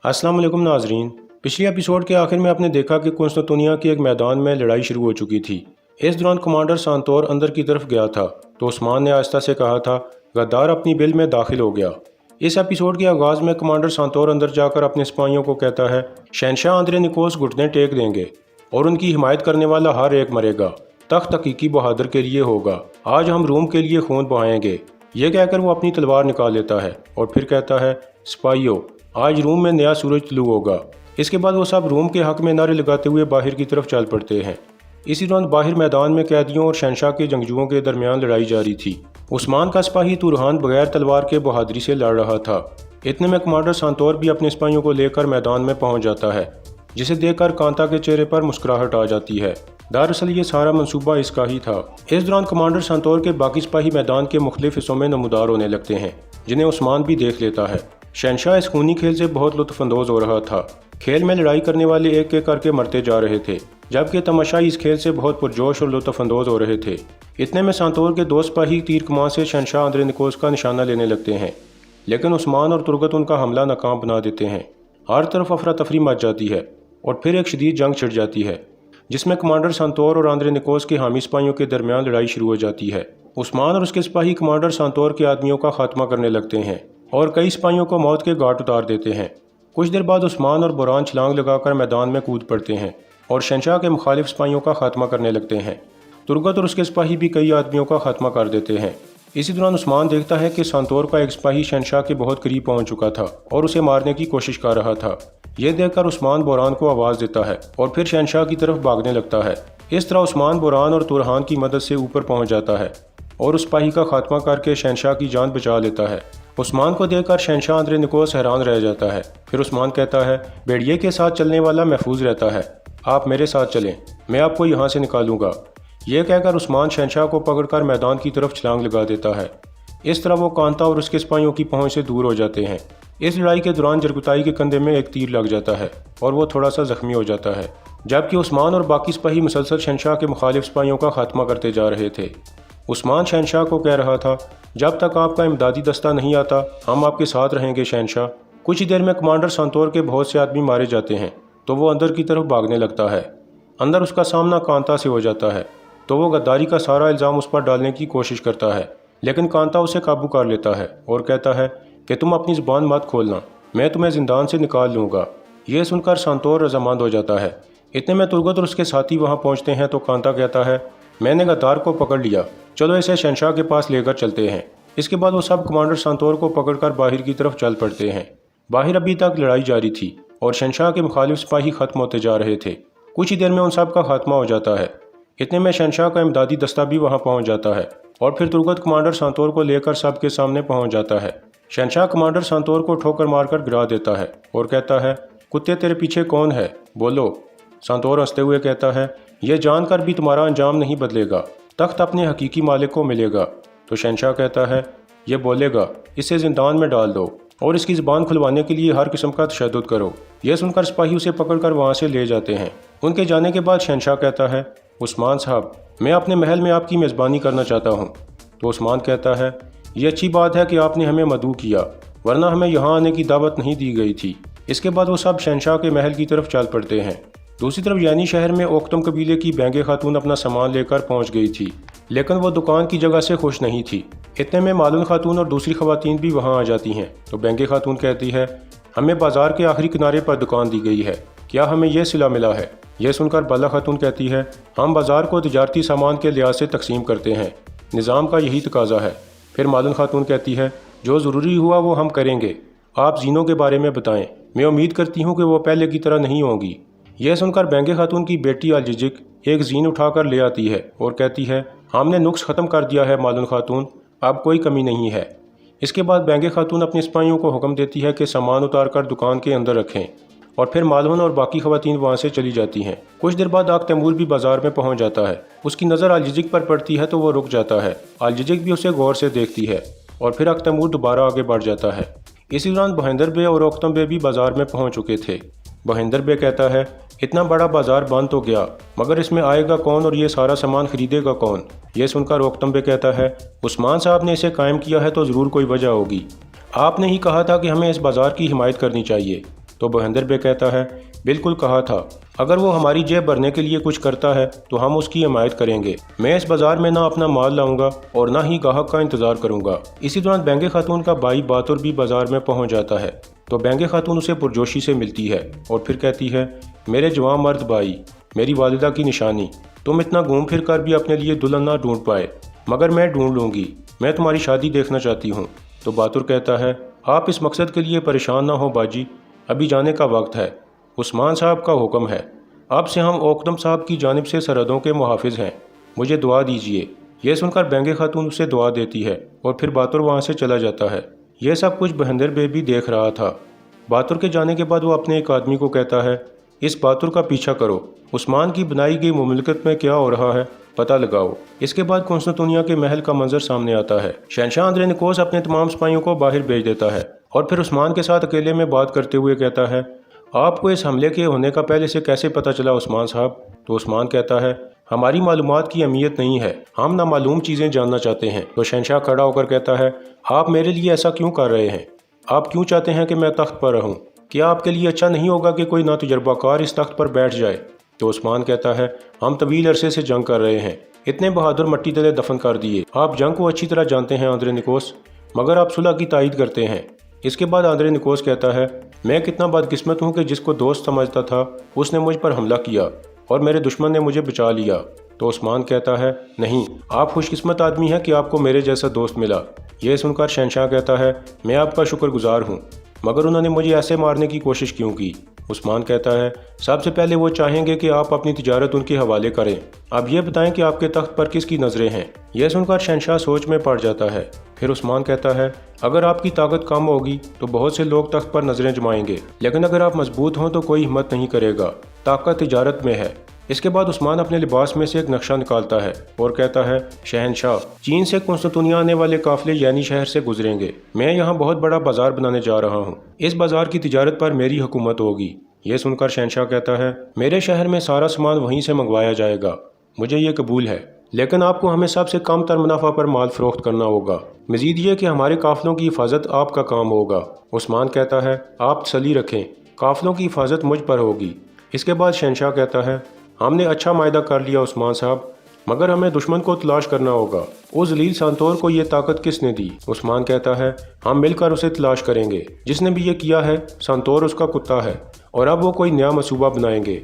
अस्सलाम वालेकुम नाजरीन। पिछले एपिसोड के आखिर में आपने देखा कि कुंस्तांतिनिया के एक मैदान में लड़ाई शुरू हो चुकी थी। इस दौरान कमांडर सांतोर अंदर की तरफ गया था तो उस्मान ने आहिस्ता से कहा था गद्दार अपनी बिल में दाखिल हो गया। इस एपिसोड के आगाज़ में कमांडर सांतोर अंदर जाकर अपने सिपाहियों को कहता है शहंशाह आंद्रे निकोस घुटने टेक देंगे और उनकी हिमायत करने वाला हर एक मरेगा। तख्त हकीकी बहादुर के लिए होगा। आज हम रूम के लिए खून बहाएंगे। ये कहकर वो अपनी तलवार निकाल लेता है और फिर कहता है सिपाहियों, आज रूम में नया सूरज तुलू होगा। इसके बाद वो सब रूम के हक में नारे लगाते हुए बाहर की तरफ चल पड़ते हैं। इसी दौरान बाहर मैदान में कैदियों और शहंशाह के जंगजुओं के दरमियान लड़ाई जारी थी। उस्मान का सिपाही तुरहान बगैर तलवार के बहादुरी से लड़ रहा था। इतने में कमांडर सांतोर भी अपने सिपाहियों को लेकर मैदान में पहुंच जाता है, जिसे देखकर कांता के चेहरे पर मुस्कुराहट आ जाती है। दरअसल ये सारा मंसूबा इसका ही था। इस दौरान कमांडर सांतोर के बाकी सिपाही मैदान के मुख्तलिफ हिस्सों में नमूदार होने लगते हैं, जिन्हें उस्मान भी देख लेता है। शहंशाह इस खूनी खेल से बहुत लुत्फअंदोज हो रहा था। खेल में लड़ाई करने वाले एक एक करके मरते जा रहे थे, जबकि तमाशाई इस खेल से बहुत पुरजोश और लुत्फअंदोज हो रहे थे। इतने में सांतोर के दो सिपाही तीर कमान से शहंशाह आंद्रे निकोस का निशाना लेने लगते हैं, लेकिन उस्मान और तुर्गत उनका हमला नाकाम बना देते हैं। हर तरफ अफरा तफरी मच जाती है और फिर एक शदीद जंग छिड़ जाती है, जिसमें कमांडर सांतोर और आंद्रे निकोस के हामी सिपाहियों के दरमियान लड़ाई शुरू हो जाती है। उस्मान और उसके सिपाही कमांडर सांतोर के आदमियों का खात्मा करने लगते हैं और कई सिपाहियों को मौत के घाट उतार देते हैं। कुछ देर बाद उस्मान और बुरान छलांग लगाकर मैदान में कूद पड़ते हैं और शहंशाह के मुखालिफ सिपाहियों का खात्मा करने लगते हैं। तुर्गत और उसके सिपाही भी कई आदमियों का खात्मा कर देते हैं। इसी दौरान उस्मान देखता है कि सांतोर का एक सिपाही शहंशाह के बहुत करीब पहुंच चुका था और उसे मारने की कोशिश कर रहा था। यह देखकर उस्मान बुरान को आवाज़ देता है और फिर शहंशाह की तरफ भागने लगता है। इस तरह उस्मान बुरान और तुरहान की मदद से ऊपर पहुंच जाता है और उस सिपाही का खात्मा करके शहंशाह की जान बचा लेता है। उस्मान को देखकर शहंशाह आंद्रे निकोस हैरान रह जाता है। फिर उस्मान कहता है भेड़िए के साथ चलने वाला महफूज रहता है, आप मेरे साथ चलें, मैं आपको यहाँ से निकालूंगा। यह कहकर उस्मान शहंशाह को पकड़कर मैदान की तरफ छलांग लगा देता है। इस तरह वो कांता और उसके सिपाहियों की पहुंच से दूर हो जाते हैं। इस लड़ाई के दौरान जरगुताई के कंधे में एक तीर लग जाता है और वो थोड़ा सा जख्मी हो जाता है, जबकि उस्मान और बाकी सिपाही मुसलसल शहंशाह के मुखालिफ सिपाहियों का खात्मा करते जा रहे थे। उस्मान शहंशाह को कह रहा था जब तक आपका इमदादी दस्ता नहीं आता हम आपके साथ रहेंगे शहंशाह। कुछ ही देर में कमांडर सांतोर के बहुत से आदमी मारे जाते हैं तो वो अंदर की तरफ भागने लगता है। अंदर उसका सामना कांता से हो जाता है तो वो गद्दारी का सारा इल्ज़ाम उस पर डालने की कोशिश करता है, लेकिन कांता उसे काबू कर लेता है और कहता है कि तुम अपनी ज़ुबान मत खोलना, मैं तुम्हें ज़िंदान से निकाल लूँगा। यह सुनकर सांतोर रजामंद हो जाता है। इतने में तुर्गत और उसके साथी वहाँ पहुँचते हैं तो कांता कहता है मैंने गद्दार को पकड़ लिया, चलो इसे शहंशाह के पास लेकर चलते हैं। इसके बाद वो सब कमांडर सांतोर को पकड़कर बाहर की तरफ चल पड़ते हैं। बाहर अभी तक लड़ाई जारी थी और शहंशाह के मुखालिफ सिपाही खत्म होते जा रहे थे। कुछ ही देर में उन सब का खात्मा हो जाता है। इतने में शहंशाह का इमदादी दस्ता भी वहाँ पहुँच जाता है और फिर तुर्गत कमांडर सांतोर को लेकर सब के सामने पहुँच जाता है। शहंशाह कमांडर सांतोर को ठोकर मारकर गिरा देता है और कहता है कुत्ते तेरे पीछे कौन है, बोलो। सांतोर हंसते हुए कहता है यह जानकर भी तुम्हारा अंजाम नहीं बदलेगा, तख्त अपने हकीकी मालिक को मिलेगा। तो शहंशाह कहता है ये बोलेगा, इसे जिंदान में डाल दो और इसकी ज़ुबान खुलवाने के लिए हर किस्म का तशद्दुद करो। यह सुनकर सिपाही उसे पकड़कर वहाँ से ले जाते हैं। उनके जाने के बाद शहंशाह कहता है उस्मान साहब, मैं अपने महल में आपकी मेज़बानी करना चाहता हूँ। तो उस्मान कहता है ये अच्छी बात है कि आपने हमें मदऊ किया, वरना हमें यहाँ आने की दावत नहीं दी गई थी। इसके बाद वो सब शहंशाह के महल की तरफ चल पड़ते हैं। दूसरी तरफ यानी शहर में ओख्तम कबीले की बैंगे खातून अपना सामान लेकर पहुंच गई थी, लेकिन वो दुकान की जगह से खुश नहीं थी। इतने में मालून खातून और दूसरी खवातीन भी वहां आ जाती हैं तो बैंगे खातून कहती है हमें बाजार के आखिरी किनारे पर दुकान दी गई है, क्या हमें यह सिला मिला है। यह सुनकर बाला खातून कहती है हम बाजार को तिजारती सामान के लिहाज से तकसीम करते हैं, निज़ाम का यही तकाजा है। फिर मालून खातून कहती है जो ज़रूरी हुआ वो हम करेंगे, आप जीनों के बारे में बताएं, मैं उम्मीद करती हूँ कि वो पहले की तरह नहीं होंगी। यह सुनकर बैंगे खातून की बेटी अलजिजिक एक जीन उठाकर ले आती है और कहती है हमने नुक्स ख़त्म कर दिया है मालून खातून, अब कोई कमी नहीं है। इसके बाद बैंगे खातून अपने सिपाहियों को हुक्म देती है कि सामान उतार कर दुकान के अंदर रखें और फिर मालून और बाकी खवातीन वहाँ से चली जाती हैं। कुछ देर बाद आग तैमूर भी बाजार में पहुँच जाता है। उसकी नज़र अलजिजिक पर पड़ती है तो वो रुक जाता है। अलजिजिक भी उसे गौर से देखती है और फिर आग तैमूर दोबारा आगे बढ़ जाता है। इसी दौरान बहेंदर बे और ओख्तम बे भी बाजार में पहुँच चुके थे। बहेंदर बे कहता है इतना बड़ा बाजार बंद तो गया, मगर इसमें आएगा कौन और ये सारा सामान खरीदेगा कौन। ये सुनकर ओख्तम बे कहता है उस्मान साहब ने इसे कायम किया है तो ज़रूर कोई वजह होगी। आपने ही कहा था कि हमें इस बाज़ार की हिमायत करनी चाहिए। تو بہندر بے کہتا ہے بالکل کہا تھا، اگر وہ ہماری جیب بھرنے کے لیے کچھ کرتا ہے تو ہم اس کی حمایت کریں گے۔ میں اس بازار میں نہ اپنا مال لاؤں گا اور نہ ہی گاہک کا انتظار کروں گا۔ اسی دوران بینگے خاتون کا بھائی باتر بھی بازار میں پہنچ جاتا ہے تو بینگے خاتون اسے پرجوشی سے ملتی ہے اور پھر کہتی ہے میرے جوان مرد بھائی، میری والدہ کی نشانی، تم اتنا گھوم پھر کر بھی اپنے لیے دلہن نہ ڈھونڈ پائے، مگر میں ڈھونڈ لوں گی، میں تمہاری شادی دیکھنا چاہتی ہوں۔ تو باتر کہتا ہے آپ اس مقصد کے لیے پریشان نہ ہو باجی، ابھی جانے کا وقت ہے، عثمان صاحب کا حکم ہے، اب سے ہم اوکدم صاحب کی جانب سے سرحدوں کے محافظ ہیں، مجھے دعا دیجیے۔ یہ سن کر بینگے خاتون اسے دعا دیتی ہے اور پھر باتر وہاں سے چلا جاتا ہے۔ یہ سب کچھ بہندر بے بھی دیکھ رہا تھا۔ باتر کے جانے کے بعد وہ اپنے ایک آدمی کو کہتا ہے اس باتر کا پیچھا کرو، عثمان کی بنائی گئی مملکت میں کیا ہو رہا ہے پتہ لگاؤ۔ اس کے بعد قسطنطنیہ کے محل کا منظر سامنے آتا ہے۔ شہنشاہ اندرینیکوس اپنے تمام سپاہیوں کو باہر بھیج دیتا ہے اور پھر عثمان کے ساتھ اکیلے میں بات کرتے ہوئے کہتا ہے آپ کو اس حملے کے ہونے کا پہلے سے کیسے پتہ چلا عثمان صاحب؟ تو عثمان کہتا ہے ہماری معلومات کی اہمیت نہیں ہے، ہم نامعلوم چیزیں جاننا چاہتے ہیں۔ تو شہنشاہ کھڑا ہو کر کہتا ہے آپ میرے لیے ایسا کیوں کر رہے ہیں؟ آپ کیوں چاہتے ہیں کہ میں تخت پر رہوں؟ کیا آپ کے لیے اچھا نہیں ہوگا کہ کوئی ناتجربہ کار اس تخت پر بیٹھ جائے؟ تو عثمان کہتا ہے ہم طویل عرصے سے جنگ کر رہے ہیں، اتنے بہادر مٹی تلے دفن کر دیے، آپ جنگ کو اچھی طرح جانتے ہیں اندرینیکوس، مگر آپ صلح کی تائید کرتے ہیں۔ اس کے بعد اندرینیکوس کہتا ہے میں کتنا بدقسمت ہوں کہ جس کو دوست سمجھتا تھا اس نے مجھ پر حملہ کیا اور میرے دشمن نے مجھے بچا لیا۔ تو عثمان کہتا ہے نہیں، آپ خوش قسمت آدمی ہیں کہ آپ کو میرے جیسا دوست ملا۔ یہ سن کر شہنشاہ کہتا ہے میں آپ کا شکر گزار ہوں، مگر انہوں نے مجھے ایسے مارنے کی کوشش کیوں کی؟ عثمان کہتا ہے سب سے پہلے وہ چاہیں گے کہ آپ اپنی تجارت ان کے حوالے کریں، اب یہ بتائیں کہ آپ کے تخت پر کس کی نظریں ہیں؟ یہ سن کر شہنشاہ سوچ میں پڑ جاتا ہے۔ پھر عثمان کہتا ہے اگر آپ کی طاقت کم ہوگی تو بہت سے لوگ تخت پر نظریں جمائیں گے، لیکن اگر آپ مضبوط ہوں تو کوئی ہمت نہیں کرے گا، طاقت تجارت میں ہے۔ اس کے بعد عثمان اپنے لباس میں سے ایک نقشہ نکالتا ہے اور کہتا ہے شہنشاہ، چین سے قسطنطنیہ آنے والے قافلے یعنی شہر سے گزریں گے، میں یہاں بہت بڑا بازار بنانے جا رہا ہوں، اس بازار کی تجارت پر میری حکومت ہوگی۔ یہ سن کر شہنشاہ کہتا ہے میرے شہر میں سارا سامان وہیں سے منگوایا جائے گا، مجھے یہ قبول ہے، لیکن آپ کو ہمیں سب سے کم تر منافع پر مال فروخت کرنا ہوگا، مزید یہ کہ ہمارے قافلوں کی حفاظت آپ کا کام ہوگا۔ عثمان کہتا ہے آپ تسلی رکھیں، قافلوں کی حفاظت مجھ پر ہوگی۔ اس کے بعد شہنشاہ کہتا ہے ہم نے اچھا معاہدہ کر لیا عثمان صاحب، مگر ہمیں دشمن کو تلاش کرنا ہوگا، اس ذلیل سانتور کو یہ طاقت کس نے دی؟ عثمان کہتا ہے ہم مل کر اسے تلاش کریں گے، جس نے بھی یہ کیا ہے سانتور اس کا کتا ہے، اور اب وہ کوئی نیا منصوبہ بنائیں گے۔